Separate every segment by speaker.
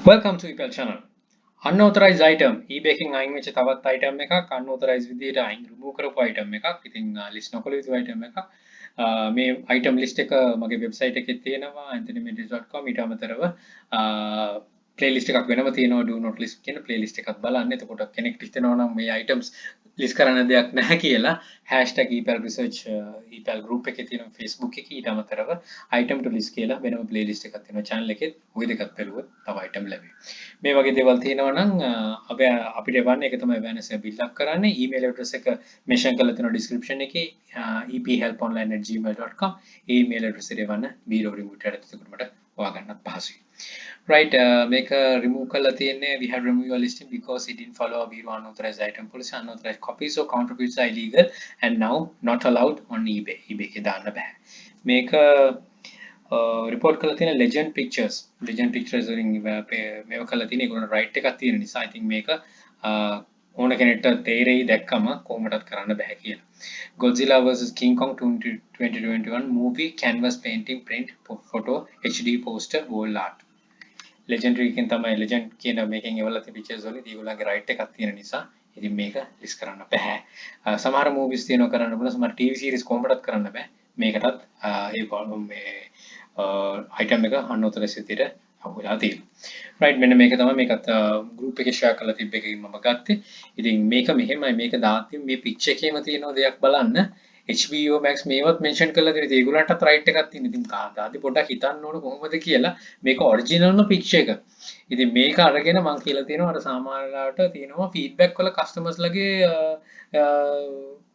Speaker 1: Welcome to EPL channel. Unauthorized item eBay එකෙන් අයින් වෙච්ච තවත් item එකක් unauthorized විදියට අයින් remove කරපු item එකක්. ඉතින් list නොකළ යුතු item එකක්. මේ item list එක මගේ website එකේ තියෙනවා anthonymendes.com. ඊට අමතරව playlist එකක් වෙනම තියෙනවා do not list කියන playlist එකක් බලන්න. එතකොට කෙනෙක් හිතනවා නම් මේ items list කරන්න දෙයක් නැහැ කියලා #epal research epal group එකේ තියෙන Facebook එකේ ඊට අමතරව item to list කියලා වෙනම playlist එකක් තියෙනවා channel එකේ. ওই දෙකත් බැලුවොත් තව item ලැබෙයි. මේ වගේ දේවල් තියෙනවා නම් අපිට එවන්න ඒක තමයි awareness එක build up කරන්නේ. email address එක mention කරලා තියෙනවා description එකේ ephelponline@gmail.com. ඒ email address එකට එවන්න video remove කරලා එතකොට මට හොයාගන්නත් පහසුයි. Right, make a remove color we have removed your listing because it didn't follow a Bureau unauthorized item policy. Unauthorized copies or counterfeits are illegal and now not allowed on eBay. eBay ke daanna bae. Make a report color legend pictures. Legend pictures මේව කළා තියෙන ඒගොල්ලෝ right එකක් තියෙන නිසා I think මේක ඕන කෙනෙක්ට තේරෙයි දැක්කම කොහොමදත් කරන්න බෑ කියලා. Godzilla vs King Kong 2021 movie canvas painting print photo HD poster wall art. Legendary එකෙන් තමයි legend කියන මේකෙන් එවලා තිබි pictures වලින් ඒගොල්ලන්ගේ right එකක් තියෙන නිසා ඉතින් මේක list කරන්න බෑ. සමහර movies තියෙනවා කරන්න පුළුවන් සමහර TV series කොහොමදත් කරන්න බෑ. මේකටත් ඒ problem මේ item එක unauthorized විදියට අහුවෙලා තියෙනවා. right මෙන්න මේක තමයි මේකත් group එකේ share කරලා තිබ්බ එකකින් මම ගත්තේ. ඉතින් මේක මෙහෙමයි මේක දාති මේ picture එකේම තියෙන දෙයක් බලන්න HBO Max මේවත් mention කරලා තියෙනවා. ඒගොල්ලන්ටත් right එකක් තියෙන. ඉතින් දාති පොඩ්ඩක් හිතන්න ඕන කොහොමද කියලා. මේක original ම picture එක. ඉතින් මේක අරගෙන මම කියලා තියෙනවා අර සාමාන්‍යලාට තියෙනවා feedback වල customers ලගේ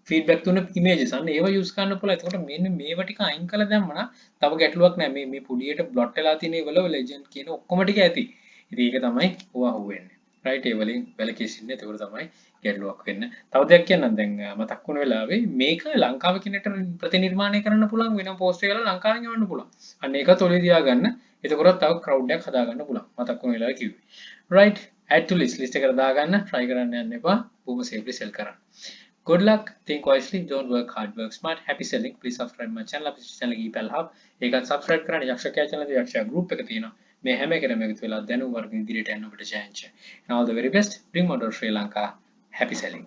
Speaker 1: feedback තුන images අන්න ඒව use කරන්න පුළුවන්. එතකොට මෙන්න මේව ටික අයින් කරලා දැම්මම තව ගැටලුවක් නැහැ. මේ පුඩියට blot වෙලා තියෙන ඒවල legend කියන ඔක්කොම ටික ඇති. ඉතින් ඒක තමයි ඔය අහුවෙන්නේ. right ඒ වලින් වැලකී සිටින්න. ඒක තමයි ගැටලුවක් වෙන්න. තව දෙයක් කියන්නම් දැන් මතක් වුණ වෙලාවේ මේක ලංකාවේ කෙනෙක්ට ප්‍රතිනිර්මාණය කරන්න පුළුවන් වෙනම post එකකට ලංකාවෙන් යවන්න පුළුවන්. අන්න ඒකත් ඔලේ තියාගන්න. එතකොට තව crowd එකක් හදාගන්න පුළුවන්. මතක් වුණ වෙලාවේ කිව්වේ. right add to list එකට දාගන්න try කරන්න යන්න එපා. බොහොම safely sell කරන්න. Good luck, think wisely, don't work hard, work smart. Happy selling. Please subscribe my channel. අපේ channel එක EPL Hub. ඒකත් subscribe කරන්න. යක්ෂකයා channel එකේ යක්ෂයා group එක තියෙනවා. මේ හැම එකටම එකතු වෙලා දැනුම වර්ග ඉදිරියට යන්න ඔබට chance. And all the very best. Bring more to Sri Lanka. Happy selling.